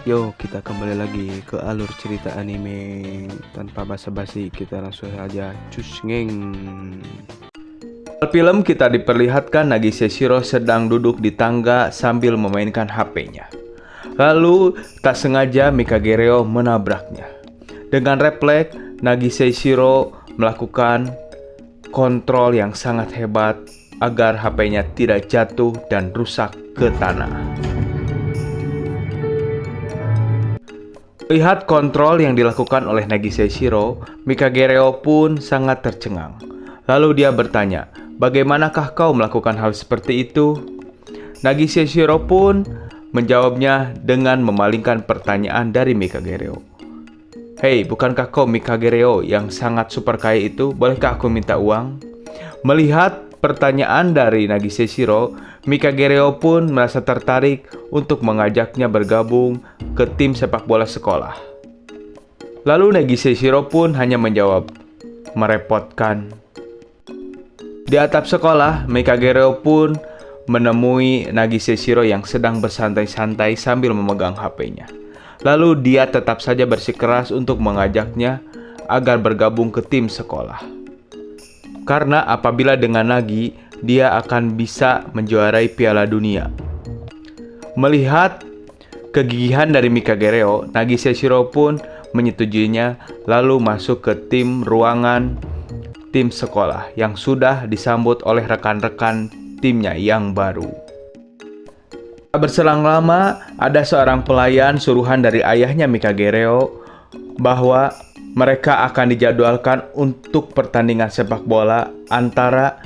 Yo, kita kembali lagi ke alur cerita anime. Tanpa basa-basi, kita langsung saja cus ngeng. Dalam film kita diperlihatkan Nagise Shiro sedang duduk di tangga sambil memainkan HP-nya. Lalu, tak sengaja Mikagereo menabraknya. Dengan refleks, Nagise Shiro melakukan kontrol yang sangat hebat agar HP-nya tidak jatuh dan rusak ke tanah. Melihat kontrol yang dilakukan oleh Nagise Shiro, Mikagereo pun sangat tercengang. Lalu dia bertanya, "Bagaimanakah kau melakukan hal seperti itu?" Nagise Shiro pun menjawabnya dengan memalingkan pertanyaan dari Mikagereo. "Hei, bukankah kau Mikagereo yang sangat super kaya itu? Bolehkah aku minta uang?" Melihat pertanyaan dari Nagise Shiro, Mikagereo pun merasa tertarik untuk mengajaknya bergabung ke tim sepak bola sekolah. Lalu Nagise Shiro pun hanya menjawab, "Merepotkan." Di atap sekolah, Mikagereo pun menemui Nagise Shiro yang sedang bersantai-santai sambil memegang HP-nya. Lalu dia tetap saja bersikeras untuk mengajaknya agar bergabung ke tim sekolah. Karena apabila dengan Nagi, dia akan bisa menjuarai Piala Dunia. Melihat kegigihan dari Mikagereo, Nagise Shiro pun menyetujuinya lalu masuk ke ruangan tim sekolah yang sudah disambut oleh rekan-rekan timnya yang baru. Tak berselang lama, ada seorang pelayan suruhan dari ayahnya Mikagereo bahwa mereka akan dijadwalkan untuk pertandingan sepak bola antara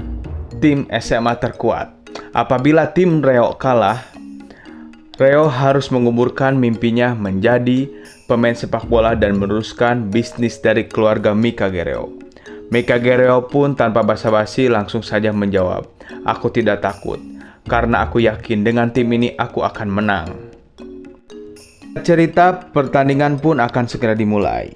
tim SMA terkuat. Apabila tim Reo kalah, Reo harus menguburkan mimpinya menjadi pemain sepak bola dan meneruskan bisnis dari keluarga Mikagereo. Mikagereo pun tanpa basa-basi langsung saja menjawab, "Aku tidak takut, karena aku yakin dengan tim ini aku akan menang." Cerita pertandingan pun akan segera dimulai.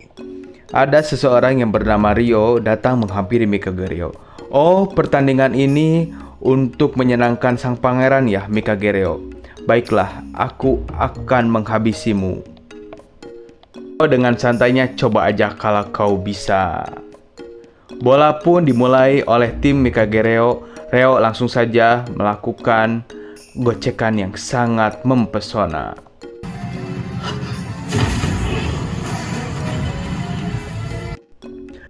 Ada seseorang yang bernama Rio datang menghampiri Mikagereo. "Oh, pertandingan ini untuk menyenangkan sang pangeran ya, Mikagereo. Baiklah, aku akan menghabisimu." "Oh, dengan santainya, coba aja kalau kau bisa." Bola pun dimulai oleh tim Mikagereo. Reo langsung saja melakukan gocekan yang sangat mempesona.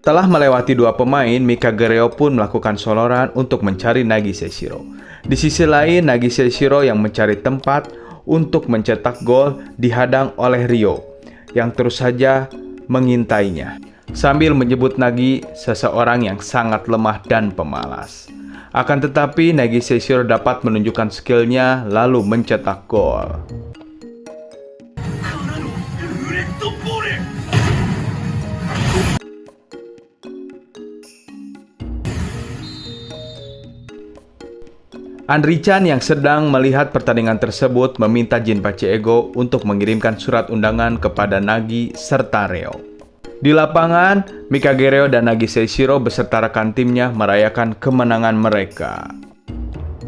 Setelah melewati dua pemain, Mikagereo pun melakukan soloran untuk mencari Nagise Shiro. Di sisi lain, Nagise Shiro yang mencari tempat untuk mencetak gol dihadang oleh Rio, yang terus saja mengintainya, sambil menyebut Nagi seseorang yang sangat lemah dan pemalas. Akan tetapi, Nagise Shiro dapat menunjukkan skillnya lalu mencetak gol. Andri-chan yang sedang melihat pertandingan tersebut meminta Jinpachi Ego untuk mengirimkan surat undangan kepada Nagi serta Reo. Di lapangan, Mikagereo dan Nagise Shiro beserta rekan timnya merayakan kemenangan mereka.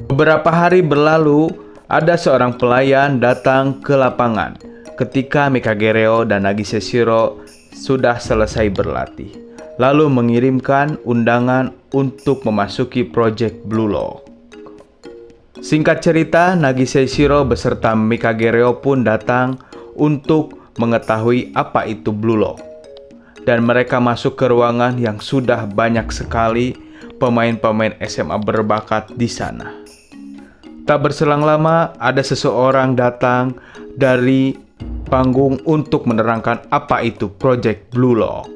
Beberapa hari berlalu, ada seorang pelayan datang ke lapangan ketika Mikagereo dan Nagise Shiro sudah selesai berlatih, lalu mengirimkan undangan untuk memasuki proyek Blue Lock. Singkat cerita, Nagise Shiro beserta Mikagereo pun datang untuk mengetahui apa itu Blue Lock. Dan mereka masuk ke ruangan yang sudah banyak sekali pemain-pemain SMA berbakat di sana. Tak berselang lama, ada seseorang datang dari panggung untuk menerangkan apa itu Project Blue Lock.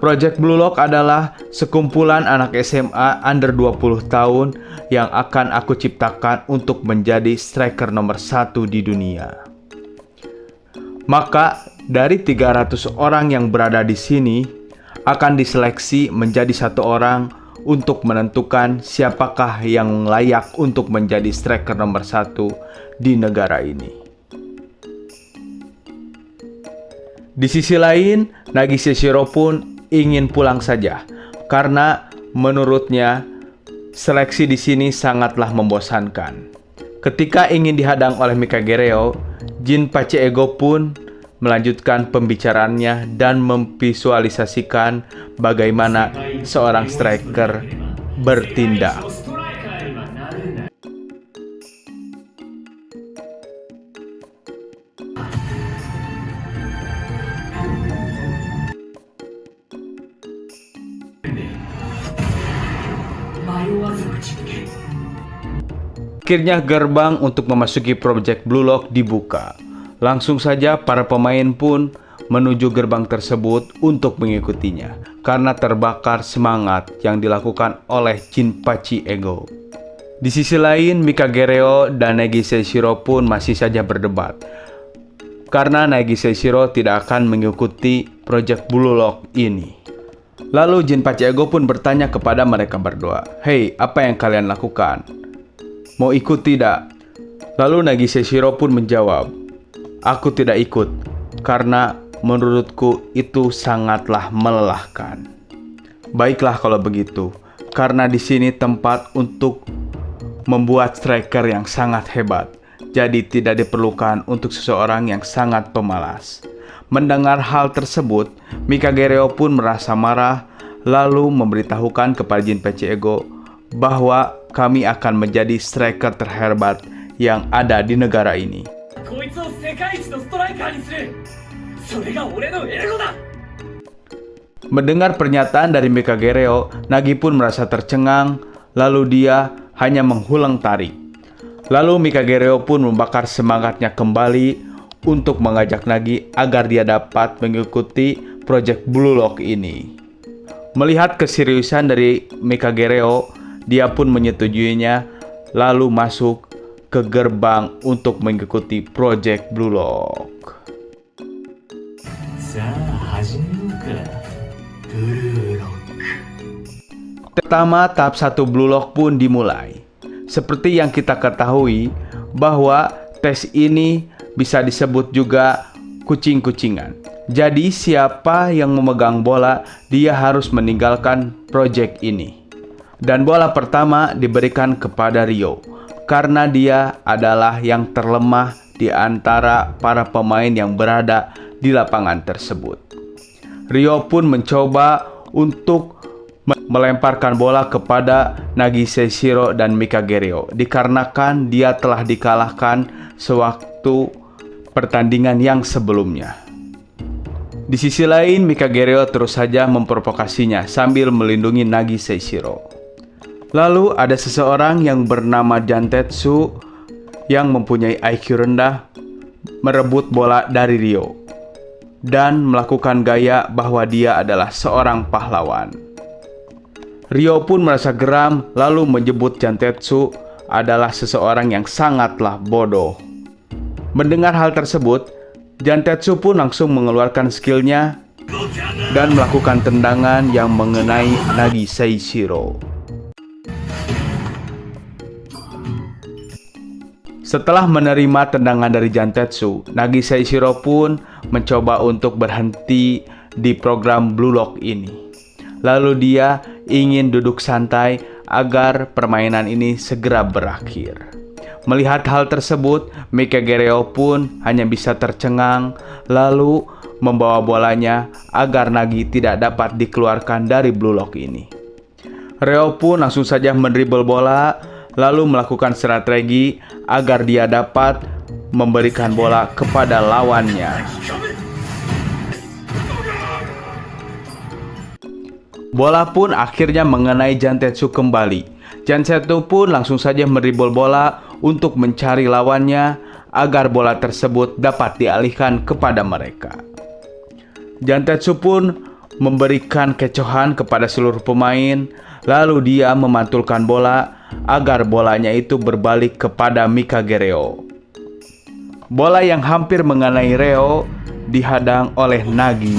Project Blue Lock adalah sekumpulan anak SMA under 20 tahun yang akan aku ciptakan untuk menjadi striker nomor 1 di dunia. Maka, dari 300 orang yang berada di sini, akan diseleksi menjadi satu orang untuk menentukan siapakah yang layak untuk menjadi striker nomor 1 di negara ini. Di sisi lain, Nagise Shiro pun ingin pulang saja karena menurutnya seleksi di sini sangatlah membosankan. Ketika ingin dihadang oleh Mikagereo, Jin Pace Ego pun melanjutkan pembicaraannya dan memvisualisasikan bagaimana seorang striker bertindak. Akhirnya gerbang untuk memasuki Project Blue Lock dibuka. Langsung saja para pemain pun menuju gerbang tersebut untuk mengikutinya karena terbakar semangat yang dilakukan oleh Jin Pace Ego. Di sisi lain, Mikagereo dan Nagise Shiro pun masih saja berdebat karena Nagise Shiro tidak akan mengikuti Project Blue Lock ini. Lalu Jin Pace Ego pun bertanya kepada mereka berdua, "Hei, apa yang kalian lakukan? Mau ikut tidak?" Lalu Nagise Shiro pun menjawab, "Aku tidak ikut, karena menurutku itu sangatlah melelahkan." Baiklah kalau begitu, karena di sini tempat untuk membuat striker yang sangat hebat, jadi tidak diperlukan untuk seseorang yang sangat pemalas. Mendengar hal tersebut, Mikagereo pun merasa marah, lalu memberitahukan kepada Jin Pace Ego bahwa kami akan menjadi striker terhebat yang ada di negara ini. Mendengar pernyataan dari Mikagereo, Nagi pun merasa tercengang, lalu dia hanya menghulang tarik. Lalu Mikagereo pun membakar semangatnya kembali untuk mengajak Nagi agar dia dapat mengikuti Project Blue Lock ini. Melihat keseriusan dari Mikagereo, dia pun menyetujuinya, lalu masuk ke gerbang untuk mengikuti Project Blue Lock. Pertama, tahap 1 Blue Lock pun dimulai. Seperti yang kita ketahui bahwa tes ini bisa disebut juga kucing-kucingan. Jadi siapa yang memegang bola, dia harus meninggalkan project ini. Dan bola pertama diberikan kepada Ryo, karena dia adalah yang terlemah di antara para pemain yang berada di lapangan tersebut. Ryo pun mencoba untuk melemparkan bola kepada Nagise Shiro dan Mikagereo, dikarenakan dia telah dikalahkan sewaktu pertandingan yang sebelumnya. Di sisi lain, Mikagereo terus saja memprovokasinya sambil melindungi Nagise Shiro. Lalu ada seseorang yang bernama Jantetsu yang mempunyai IQ rendah merebut bola dari Ryo dan melakukan gaya bahwa dia adalah seorang pahlawan. Ryo pun merasa geram lalu menyebut Jantetsu adalah seseorang yang sangatlah bodoh. Mendengar hal tersebut, Jantetsu pun langsung mengeluarkan skillnya dan melakukan tendangan yang mengenai Nagise Shiro. Setelah menerima tendangan dari Jantetsu, Nagise Shiro pun mencoba untuk berhenti di program Blue Lock ini. Lalu dia ingin duduk santai agar permainan ini segera berakhir. Melihat hal tersebut, Mikagereo pun hanya bisa tercengang, lalu membawa bolanya agar Nagi tidak dapat dikeluarkan dari Blue Lock ini. Ryo pun langsung saja mendribble bola, lalu melakukan strategi agar dia dapat memberikan bola kepada lawannya. Bola pun akhirnya mengenai Jantetsu kembali. Jantetsu pun langsung saja mendribble bola untuk mencari lawannya agar bola tersebut dapat dialihkan kepada mereka. Jantetsu pun memberikan kecohan kepada seluruh pemain, lalu dia memantulkan bola agar bolanya itu berbalik kepada Mikagereo. Bola yang hampir mengenai Ryo dihadang oleh Nagi.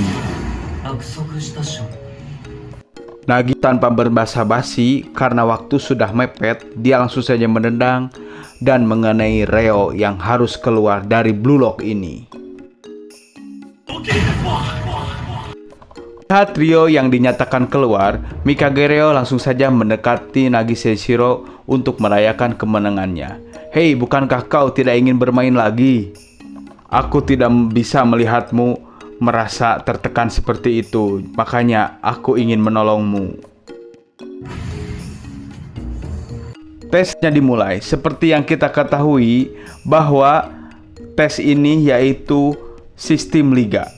Nagi tanpa berbasa-basi karena waktu sudah mepet, dia langsung saja menendang dan mengenai Ryo yang harus keluar dari Blue Lock ini. Lihat Ryo yang dinyatakan keluar, Mikagereo langsung saja mendekati Nagise Shiro untuk merayakan kemenangannya. "Hei, bukankah kau tidak ingin bermain lagi?" Aku tidak bisa melihatmu merasa tertekan seperti itu, makanya aku ingin menolongmu. Tesnya dimulai. Seperti yang kita ketahui bahwa tes ini yaitu sistem liga.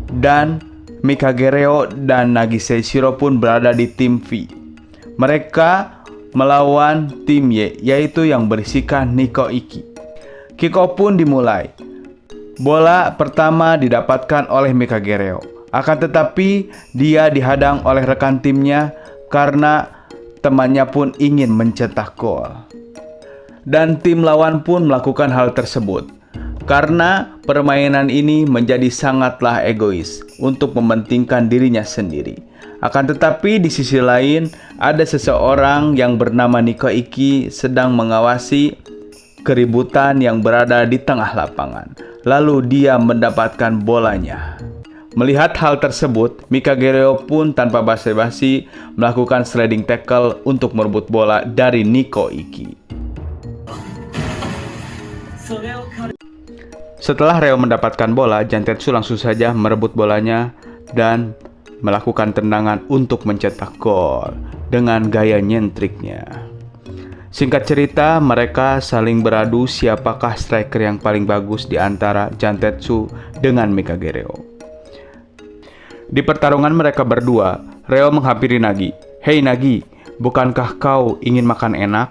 Dan Mikagereo dan Nagise Shiro pun berada di tim V. Mereka melawan tim Y, yaitu yang berisikan Nico Iki. Kick-off pun dimulai. Bola pertama didapatkan oleh Mikagereo. Akan tetapi dia dihadang oleh rekan timnya karena temannya pun ingin mencetak gol. Dan tim lawan pun melakukan hal tersebut. Karena permainan ini menjadi sangatlah egois untuk mementingkan dirinya sendiri. Akan tetapi di sisi lain ada seseorang yang bernama Nico Iki sedang mengawasi keributan yang berada di tengah lapangan. Lalu dia mendapatkan bolanya. Melihat hal tersebut, Mikagereo pun tanpa basa-basi melakukan sliding tackle untuk merebut bola dari Nico Iki. Setelah Reo mendapatkan bola, Jantetsu langsung saja merebut bolanya dan melakukan tendangan untuk mencetak gol dengan gaya nyentriknya. Singkat cerita, mereka saling beradu siapakah striker yang paling bagus di antara Jantetsu dengan Mikagereo. Di pertarungan mereka berdua, Reo menghampiri Nagi. "Hei Nagi, bukankah kau ingin makan enak?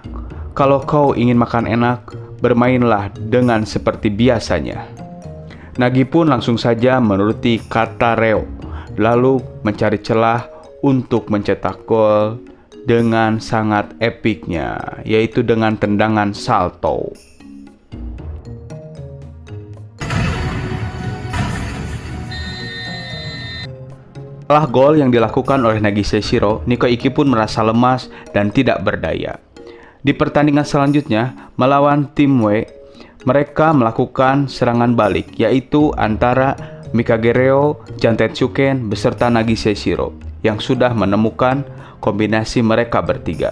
Kalau kau ingin makan enak, bermainlah dengan seperti biasanya." Nagi pun langsung saja menuruti kata Reo, lalu mencari celah untuk mencetak gol dengan sangat epiknya, yaitu dengan tendangan salto. Setelah gol yang dilakukan oleh Nagise Shiro, Nico Iki pun merasa lemas dan tidak berdaya. Di pertandingan selanjutnya, melawan tim W, mereka melakukan serangan balik, yaitu antara Mikagereo, Jantetsuken beserta Nagise Shiro yang sudah menemukan kombinasi mereka bertiga.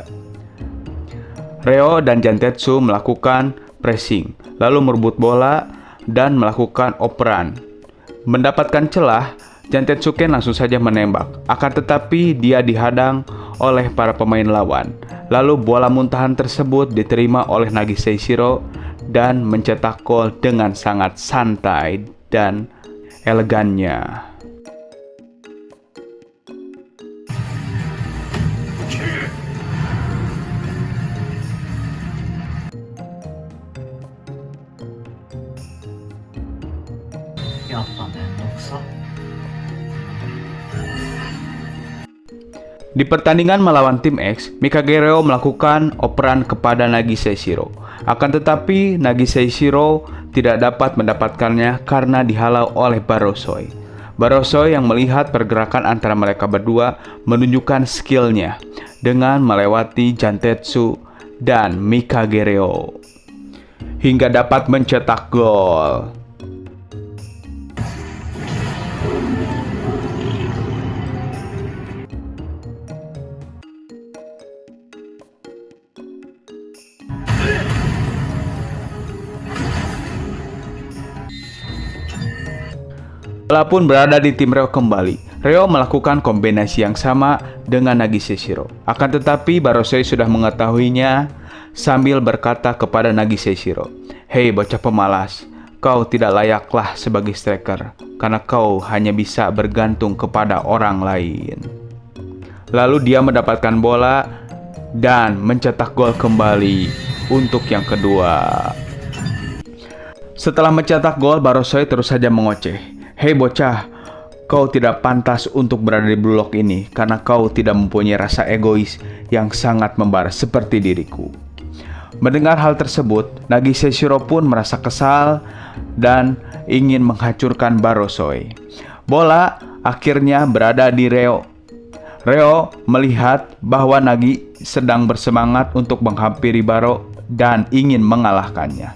Reo dan Jantetsu melakukan pressing, lalu merebut bola dan melakukan operan. Mendapatkan celah, Jantetsuken langsung saja menembak, akan tetapi dia dihadang oleh para pemain lawan. Lalu bola muntahan tersebut diterima oleh Nagise Shiro dan mencetak gol dengan sangat santai dan elegannya. Di pertandingan melawan tim X, Mikagereo melakukan operan kepada Nagise Shiro. Akan tetapi Nagise Shiro tidak dapat mendapatkannya karena dihalau oleh Barosoi. Barosoi yang melihat pergerakan antara mereka berdua menunjukkan skillnya dengan melewati Jantetsu dan Mikagereo hingga dapat mencetak gol. Walaupun berada di tim Reo kembali, Reo melakukan kombinasi yang sama dengan Nagise Shiro. Akan tetapi Barosei sudah mengetahuinya sambil berkata kepada Nagise Shiro, "Hei bocah pemalas, kau tidak layaklah sebagai striker karena kau hanya bisa bergantung kepada orang lain." Lalu dia mendapatkan bola dan mencetak gol kembali untuk yang kedua. Setelah mencetak gol, Barosei terus saja mengoceh. "Hei bocah, kau tidak pantas untuk berada di blok ini karena kau tidak mempunyai rasa egois yang sangat membara seperti diriku." Mendengar hal tersebut, Nagise Shiro pun merasa kesal dan ingin menghancurkan Barosoi. Bola akhirnya berada di Reo. Reo melihat bahwa Nagi sedang bersemangat untuk menghampiri Baro dan ingin mengalahkannya.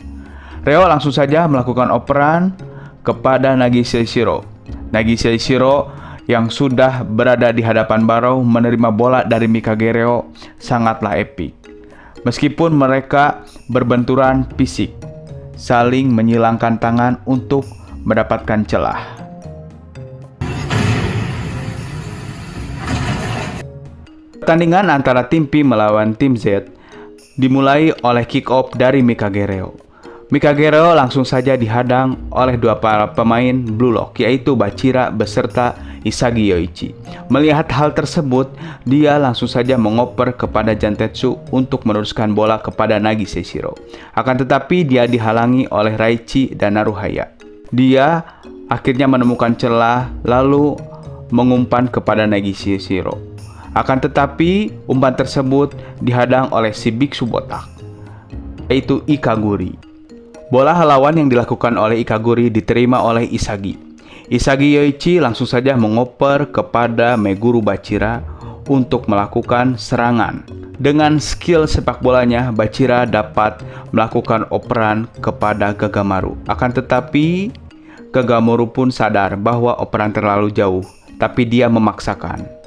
Reo langsung saja melakukan operan kepada Nagise Shiro. Nagise Shiro yang sudah berada di hadapan Baro menerima bola dari Mikagereo sangatlah epik. Meskipun mereka berbenturan fisik, saling menyilangkan tangan untuk mendapatkan celah. Pertandingan antara tim P melawan tim Z dimulai oleh kick off dari Mikagereo. Mikagereo langsung saja dihadang oleh dua para pemain Blue Lock, yaitu Bachira beserta Isagi Yoichi. Melihat hal tersebut, dia langsung saja mengoper kepada Jantetsu untuk meneruskan bola kepada Nagise Shiro. Akan tetapi dia dihalangi oleh Raichi dan Naruhaya. Dia akhirnya menemukan celah lalu mengumpan kepada Nagise Shiro. Akan tetapi umpan tersebut dihadang oleh si biksu botak, yaitu Ikaguri. Bola lawan yang dilakukan oleh Ikaguri diterima oleh Isagi. Isagi Yoichi langsung saja mengoper kepada Meguru Bachira untuk melakukan serangan. Dengan skill sepak bolanya, Bachira dapat melakukan operan kepada Kagamaru. Akan tetapi, Kagamaru pun sadar bahwa operan terlalu jauh, tapi dia memaksakan.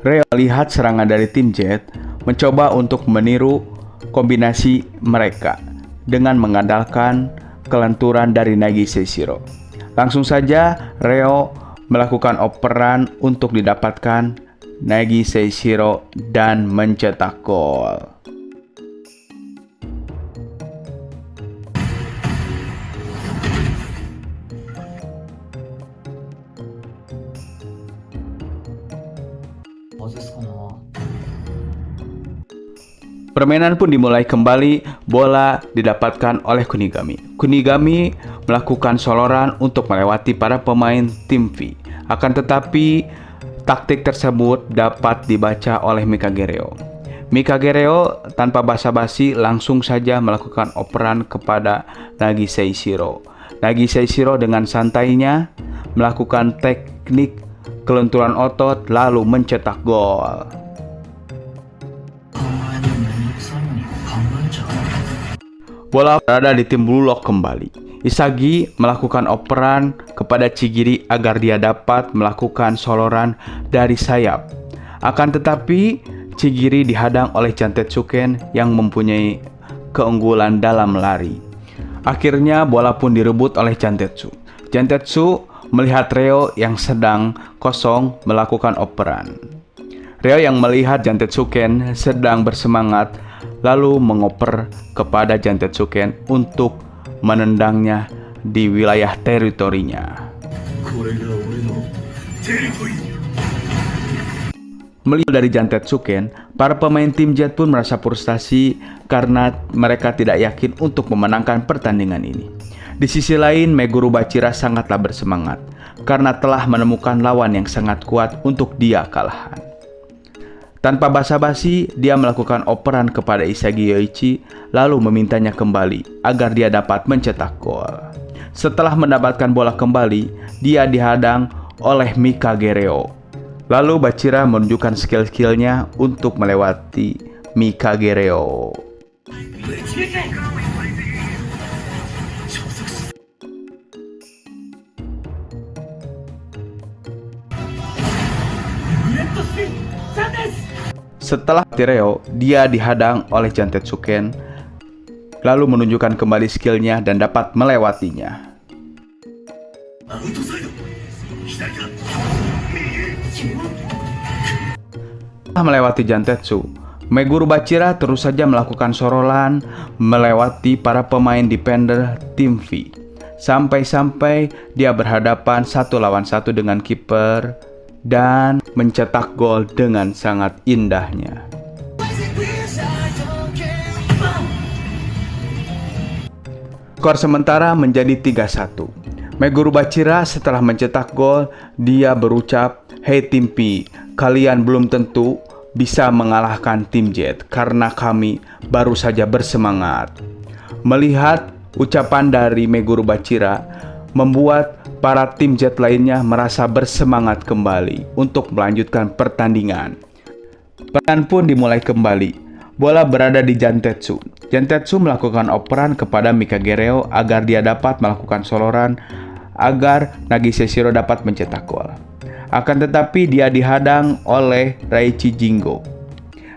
Reo melihat serangan dari tim Z, mencoba untuk meniru kombinasi mereka dengan mengandalkan kelenturan dari Nagise Shiro. Langsung saja Reo melakukan operan untuk didapatkan Nagise Shiro dan mencetak gol. Permainan pun dimulai kembali, bola didapatkan oleh Kunigami. Kunigami melakukan soloran untuk melewati para pemain tim V. Akan tetapi, taktik tersebut dapat dibaca oleh Mikagereo. Mikagereo tanpa basa-basi langsung saja melakukan operan kepada Nagise Shiro. Nagise Shiro dengan santainya melakukan teknik kelenturan otot lalu mencetak gol. Bola berada di tim Blue Lock kembali. Isagi melakukan operan kepada Chigiri agar dia dapat melakukan soloran dari sayap. Akan tetapi, Chigiri dihadang oleh Jantetsuken yang mempunyai keunggulan dalam lari. Akhirnya bola pun direbut oleh Jantetsu. Jantetsu melihat Reo yang sedang kosong melakukan operan. Reo yang melihat Jantetsuken sedang bersemangat lalu mengoper kepada Jantetsuken untuk menendangnya di wilayah teritorinya. Melihat dari Jantetsuken, para pemain tim Z pun merasa frustasi karena mereka tidak yakin untuk memenangkan pertandingan ini. Di sisi lain, Meguru Bachira sangatlah bersemangat karena telah menemukan lawan yang sangat kuat untuk dia kalahan. Tanpa basa-basi, dia melakukan operan kepada Isagi Yoichi lalu memintanya kembali agar dia dapat mencetak gol. Setelah mendapatkan bola kembali, dia dihadang oleh Mikagereo. Lalu Bachira menunjukkan skill-skillnya untuk melewati Mikagereo. Setelah Reo, dia dihadang oleh Jantetsuken, lalu menunjukkan kembali skillnya dan dapat melewatinya. Setelah melewati Jantetsu, Meguru Bachira terus saja melakukan sorolan melewati para pemain defender tim V. Sampai-sampai dia berhadapan 1 lawan 1 dengan kiper dan mencetak gol dengan sangat indahnya. Skor sementara menjadi 3-1. Meguru Bachira setelah mencetak gol, dia berucap, "Hei tim P, kalian belum tentu bisa mengalahkan tim Z karena kami baru saja bersemangat." Melihat ucapan dari Meguru Bachira membuat para tim Z lainnya merasa bersemangat kembali untuk melanjutkan pertandingan. Pertandingan pun dimulai kembali. Bola berada di Jantetsu. Jantetsu melakukan operan kepada Mikagereo agar dia dapat melakukan soloran agar Nagise Shiro dapat mencetak gol. Akan tetapi dia dihadang oleh Raichi Jingo.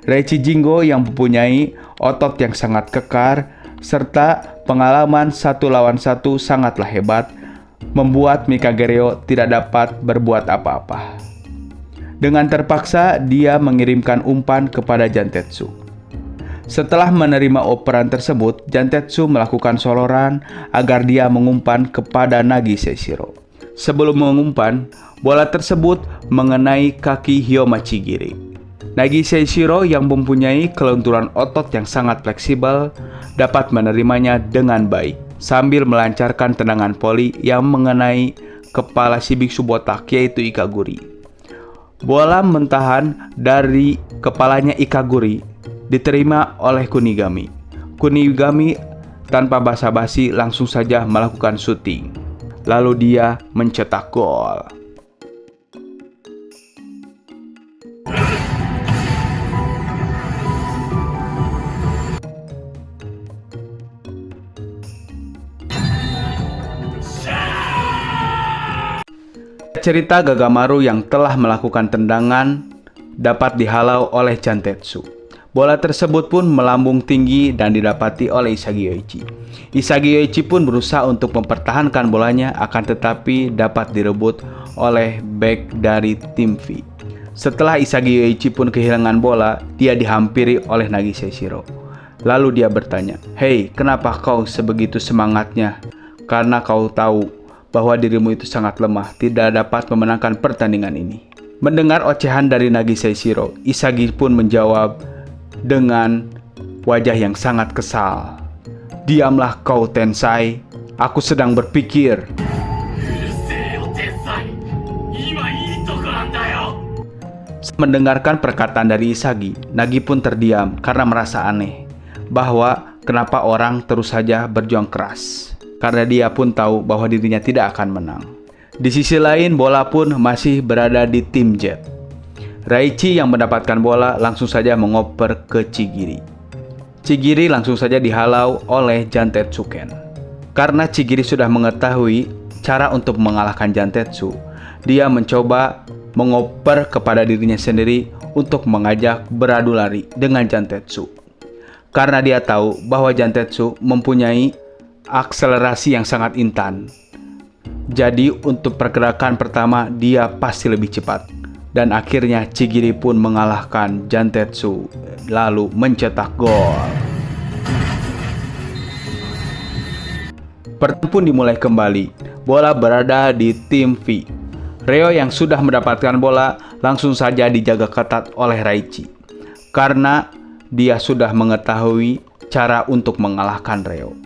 Raichi Jingo yang mempunyai otot yang sangat kekar serta pengalaman 1 lawan 1 sangatlah hebat, membuat Mikagereo tidak dapat berbuat apa-apa. Dengan terpaksa, dia mengirimkan umpan kepada Jantetsu. Setelah menerima operan tersebut, Jantetsu melakukan soloran agar dia mengumpan kepada Nagi Seishiro. Sebelum mengumpan, bola tersebut mengenai kaki Hyomachi-giri. Nagi Seishiro yang mempunyai kelenturan otot yang sangat fleksibel dapat menerimanya dengan baik, sambil melancarkan tendangan voli yang mengenai kepala si biksu botak, yaitu Ikaguri. Bola mentahan dari kepalanya Ikaguri diterima oleh Kunigami. Kunigami tanpa basa-basi langsung saja melakukan syuting. Lalu dia mencetak gol. Cerita Gagamaru yang telah melakukan tendangan dapat dihalau oleh Jantetsu. Bola tersebut pun melambung tinggi dan didapati oleh Isagi Yoichi. Isagi Yoichi pun berusaha untuk mempertahankan bolanya, akan tetapi dapat direbut oleh bek dari tim V. Setelah Isagi Yoichi pun kehilangan bola, dia dihampiri oleh Nagi Seishiro. Lalu dia bertanya, "Hei, kenapa kau sebegitu semangatnya? Karena kau tahu bahwa dirimu itu sangat lemah, tidak dapat memenangkan pertandingan ini." Mendengar ocehan dari Nagi Seishiro, Isagi pun menjawab dengan wajah yang sangat kesal, "Diamlah kau, Tensai. Aku sedang berpikir." Mendengarkan perkataan dari Isagi, Nagi pun terdiam karena merasa aneh bahwa kenapa orang terus saja berjuang keras, karena dia pun tahu bahwa dirinya tidak akan menang. Di sisi lain, bola pun masih berada di tim Jet. Raichi yang mendapatkan bola langsung saja mengoper ke Chigiri. Chigiri langsung saja dihalau oleh Jantetsuken. Karena Chigiri sudah mengetahui cara untuk mengalahkan Jantetsu, dia mencoba mengoper kepada dirinya sendiri untuk mengajak beradu lari dengan Jantetsu. Karena dia tahu bahwa Jantetsu mempunyai akselerasi yang sangat instan. Jadi untuk pergerakan pertama dia pasti lebih cepat. Dan akhirnya Chigiri pun mengalahkan Jantetsu, lalu mencetak gol. Pertandingan pun dimulai kembali. Bola berada di tim V. Reo yang sudah mendapatkan bola langsung saja dijaga ketat oleh Raichi, karena dia sudah mengetahui cara untuk mengalahkan Reo.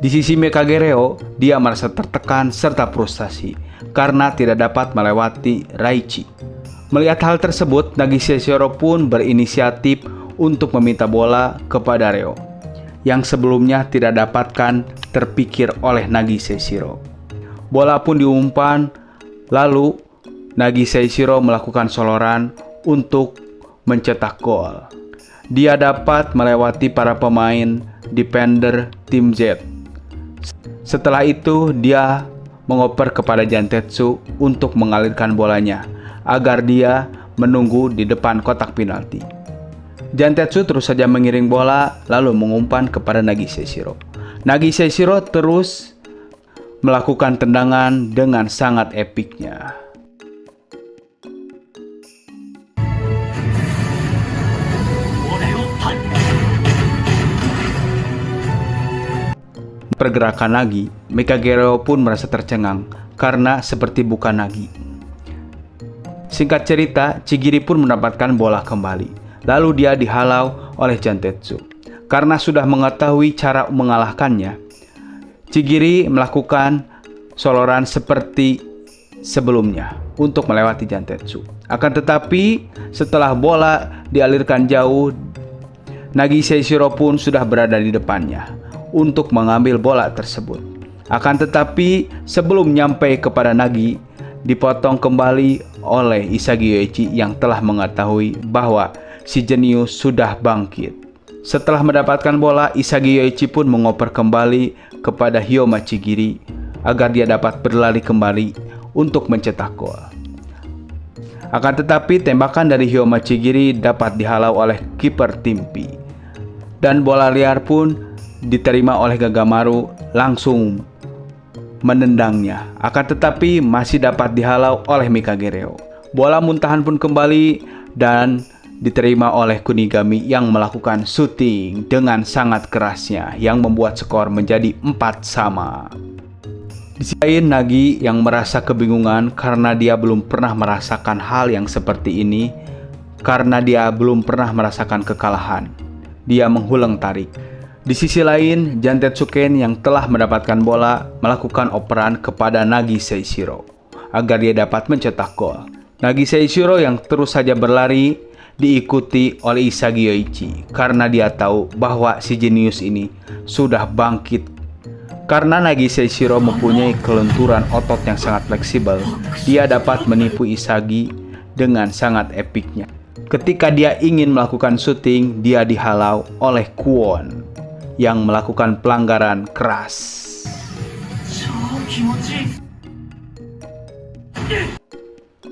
Di sisi Mikagereo, dia merasa tertekan serta frustasi karena tidak dapat melewati Raichi. Melihat hal tersebut, Nagi Seishiro pun berinisiatif untuk meminta bola kepada Reo, yang sebelumnya tidak dapatkan terpikir oleh Nagi Seishiro. Bola pun diumpan, lalu Nagi Seishiro melakukan soloran untuk mencetak gol. Dia dapat melewati para pemain defender tim Z. Setelah itu, dia mengoper kepada Jantetsu untuk mengalirkan bolanya agar dia menunggu di depan kotak penalti. Jantetsu terus saja mengiring bola lalu mengumpan kepada Nagi Seishiro. Nagi Seishiro terus melakukan tendangan dengan sangat epiknya. Pergerakan Nagi, Mikagereo pun merasa tercengang karena seperti bukan Nagi. Singkat cerita, Chigiri pun mendapatkan bola kembali. Lalu dia dihalau oleh Jantetsu. Karena sudah mengetahui cara mengalahkannya, Chigiri melakukan soloran seperti sebelumnya untuk melewati Jantetsu. Akan tetapi, setelah bola dialirkan jauh, Nagi Seishiro pun sudah berada di depannya untuk mengambil bola tersebut. Akan tetapi sebelum nyampe kepada Nagi, dipotong kembali oleh Isagi Yoichi yang telah mengetahui bahwa si jenius sudah bangkit. Setelah mendapatkan bola, Isagi Yoichi pun mengoper kembali kepada Hyomachi-giri agar dia dapat berlari kembali untuk mencetak gol. Akan tetapi tembakan dari Hyomachi-giri dapat dihalau oleh kiper tim P. Dan bola liar pun diterima oleh Kagamaru langsung menendangnya. Akan tetapi masih dapat dihalau oleh Mikagereo. Bola muntahan pun kembali dan diterima oleh Kunigami yang melakukan shooting dengan sangat kerasnya yang membuat skor menjadi 4-sama. Di sisi lain, Nagi yang merasa kebingungan karena dia belum pernah merasakan hal yang seperti ini, karena dia belum pernah merasakan kekalahan. Dia menghulang tarik. Di sisi lain, Jantetsuken yang telah mendapatkan bola melakukan operan kepada Nagi Seishiro agar dia dapat mencetak gol. Nagi Seishiro yang terus saja berlari diikuti oleh Isagi Yoichi karena dia tahu bahwa si jenius ini sudah bangkit. Karena Nagi Seishiro mempunyai kelenturan otot yang sangat fleksibel, dia dapat menipu Isagi dengan sangat epiknya. Ketika dia ingin melakukan shooting, dia dihalau oleh Kwon yang melakukan pelanggaran keras.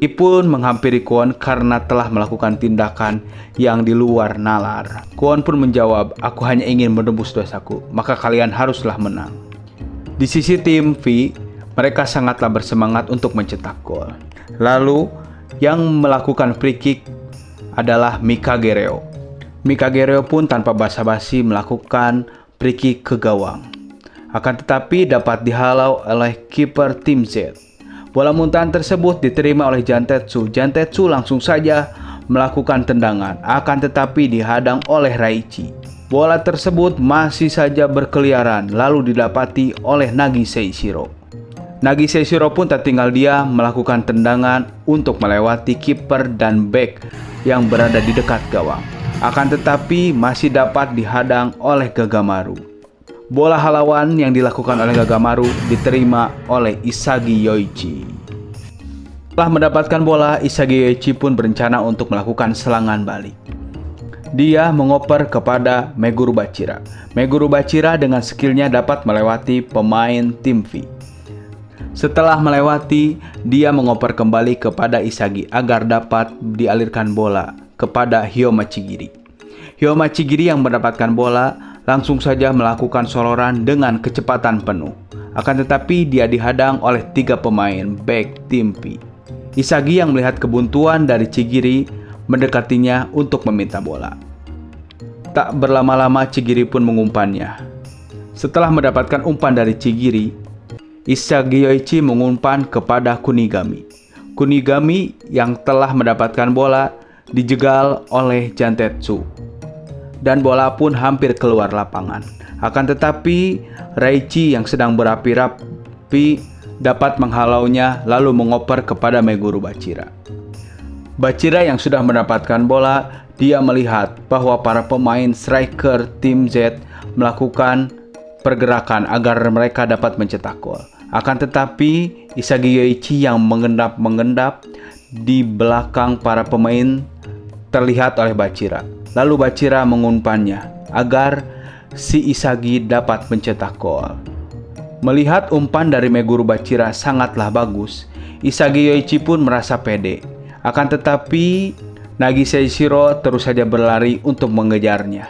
Nagi pun menghampiri Kwon karena telah melakukan tindakan yang di luar nalar. Kwon pun menjawab, "Aku hanya ingin menembus dosaku, maka kalian haruslah menang." Di sisi tim V, mereka sangatlah bersemangat untuk mencetak gol. Lalu, yang melakukan free kick adalah Mikagereo. Mikagereo pun tanpa basa-basi melakukan free kick ke gawang. Akan tetapi dapat dihalau oleh kiper tim Z. Bola muntahan tersebut diterima oleh Jantetsu. Jantetsu langsung saja melakukan tendangan, akan tetapi dihadang oleh Raichi. Bola tersebut masih saja berkeliaran, lalu didapati oleh Nagi Seishiro. Nagi Seishiro pun tak tinggal dia melakukan tendangan untuk melewati kiper dan bek yang berada di dekat gawang. Akan tetapi masih dapat dihadang oleh Kagamaru. Bola halauan yang dilakukan oleh Kagamaru diterima oleh Isagi Yoichi. Setelah mendapatkan bola, Isagi Yoichi pun berencana untuk melakukan serangan balik. Dia mengoper kepada Meguru Bachira. Meguru Bachira dengan skillnya dapat melewati pemain tim V. Setelah melewati, dia mengoper kembali kepada Isagi agar dapat dialirkan bola kepada Hyomachigiri. Hyomachigiri yang mendapatkan bola langsung saja melakukan soloran dengan kecepatan penuh. Akan tetapi dia dihadang oleh 3 pemain back tim V. Isagi yang melihat kebuntuan dari Chigiri mendekatinya untuk meminta bola. Tak berlama-lama Chigiri pun mengumpannya. Setelah mendapatkan umpan dari Chigiri, Isagi Yoichi mengumpan kepada Kunigami. Kunigami yang telah mendapatkan bola dijegal oleh Jantetsu dan bola pun hampir keluar lapangan. Akan tetapi Raichi yang sedang berapi-api dapat menghalaunya lalu mengoper kepada Meguru Bachira. Bachira yang sudah mendapatkan bola, dia melihat bahwa para pemain striker tim Z melakukan pergerakan agar mereka dapat mencetak gol. Akan tetapi Isagi Yoichi yang mengendap-mengendap di belakang para pemain terlihat oleh Bachira. Lalu Bachira mengumpannya agar si Isagi dapat mencetak gol. Melihat umpan dari Meguru Bachira sangatlah bagus, Isagi Yoichi pun merasa pede. Akan tetapi Nagi Seishiro terus saja berlari untuk mengejarnya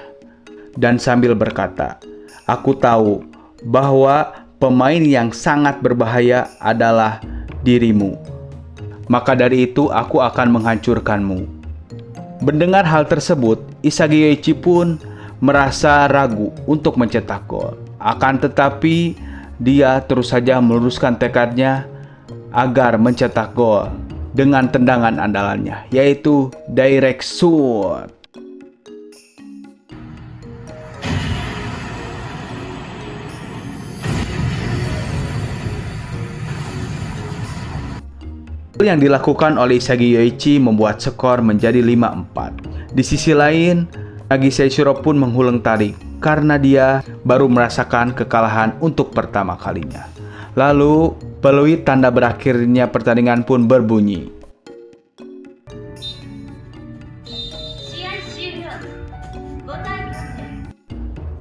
dan sambil berkata, "Aku tahu bahwa pemain yang sangat berbahaya adalah dirimu. Maka dari itu aku akan menghancurkanmu." Mendengar hal tersebut, Isagi Yoichi pun merasa ragu untuk mencetak gol. Akan tetapi dia terus saja meluruskan tekadnya agar mencetak gol dengan tendangan andalannya, yaitu direct shoot. Yang dilakukan oleh Isagi Yoichi membuat skor menjadi 5-4. Di sisi lain, Nagi Seishiro pun menghuleng tarik karena dia baru merasakan kekalahan untuk pertama kalinya. Lalu, peluit tanda berakhirnya pertandingan pun berbunyi.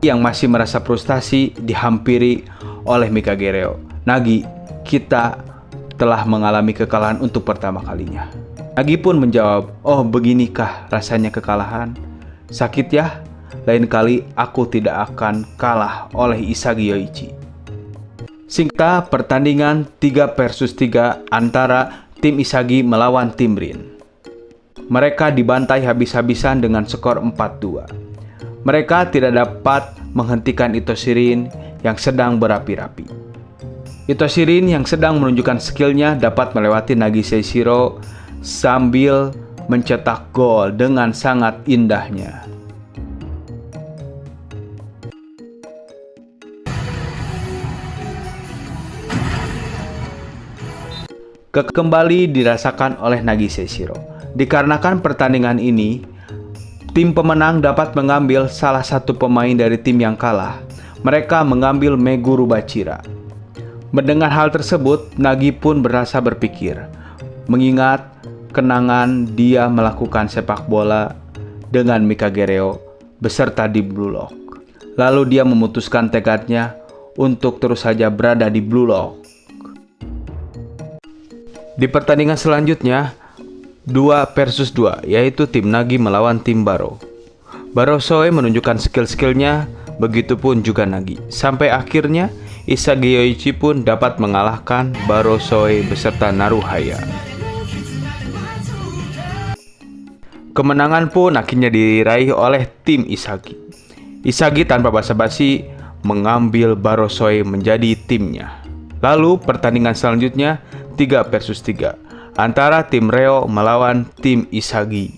Yang masih merasa frustasi dihampiri oleh Mikagereo. "Nagi, kita telah mengalami kekalahan untuk pertama kalinya." Nagi pun menjawab, "Oh, beginikah rasanya kekalahan? Sakit ya?" lain kali aku tidak akan kalah oleh Isagi Yoichi. Singkat pertandingan 3 versus 3 antara tim Isagi melawan tim Rin. Mereka dibantai habis-habisan dengan skor 4-2. Mereka tidak dapat menghentikan Itoshi Rin yang sedang berapi-rapi. Itoshi Rin yang sedang menunjukkan skillnya dapat melewati Nagise Shiro sambil mencetak gol dengan sangat indahnya. Kembali dirasakan oleh Nagise Shiro. Dikarenakan pertandingan ini, tim pemenang dapat mengambil salah satu pemain dari tim yang kalah. Mereka mengambil Meguru Bachira. Mendengar hal tersebut, Nagi pun berasa berpikir, mengingat kenangan dia melakukan sepak bola dengan Mikagereo beserta di Blue Lock. Lalu dia memutuskan tekadnya untuk terus saja berada di Blue Lock. Di pertandingan selanjutnya, 2 versus 2, yaitu tim Nagi melawan tim Baro. Baro Soe menunjukkan skill-skillnya, begitupun juga Nagi. Sampai akhirnya, Isagi Yoichi pun dapat mengalahkan Baro Soe beserta Naruhaya. Kemenangan pun akhirnya diraih oleh tim Isagi. Isagi tanpa basa-basi mengambil Baro Soe menjadi timnya. Lalu pertandingan selanjutnya 3 versus 3 antara tim Reo melawan tim Isagi.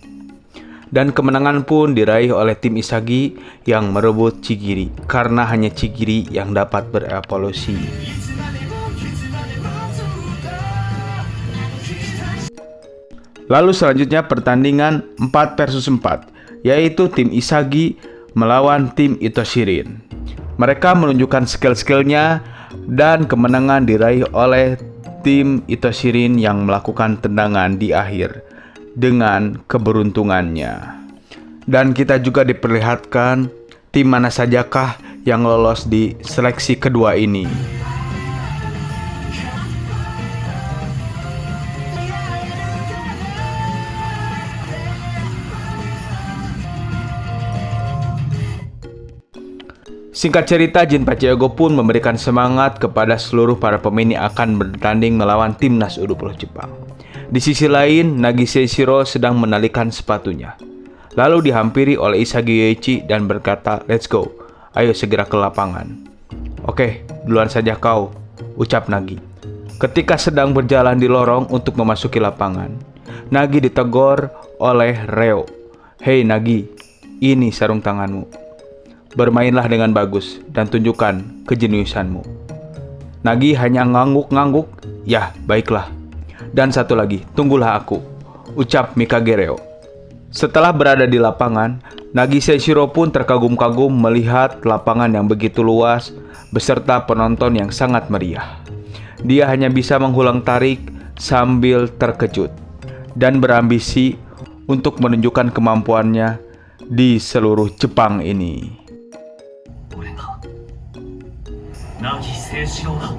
Dan kemenangan pun diraih oleh tim Isagi yang merebut Chigiri karena hanya Chigiri yang dapat berevolusi. Lalu selanjutnya pertandingan 4 versus 4, yaitu tim Isagi melawan tim Itoshi Rin. Mereka menunjukkan skill-skillnya dan kemenangan diraih oleh tim Itoshi Rin yang melakukan tendangan di akhir dengan keberuntungannya. Dan kita juga diperlihatkan tim mana sajakah yang lolos di seleksi kedua ini. Singkat cerita, Jinpachi Ego pun memberikan semangat kepada seluruh para pemain yang akan bertanding melawan timnas U20 Jepang. Di sisi lain, Nagise Shiro sedang menalikan sepatunya. Lalu dihampiri oleh Isagi Yoichi dan berkata, "Let's go, ayo segera ke lapangan." "Oke, duluan saja kau," ucap Nagi. Ketika sedang berjalan di lorong untuk memasuki lapangan, Nagi ditegur oleh Reo. "Hei Nagi, ini sarung tanganmu. Bermainlah dengan bagus dan tunjukkan kejeniusanmu." Nagi hanya ngangguk-ngangguk. "Ya, baiklah. Dan satu lagi, tunggulah aku," ucap Mikagereo. Setelah berada di lapangan, Nagise Shiro pun terkagum-kagum melihat lapangan yang begitu luas beserta penonton yang sangat meriah. Dia hanya bisa menghulang tarik sambil terkejut dan berambisi untuk menunjukkan kemampuannya di seluruh Jepang ini. 渚清志郎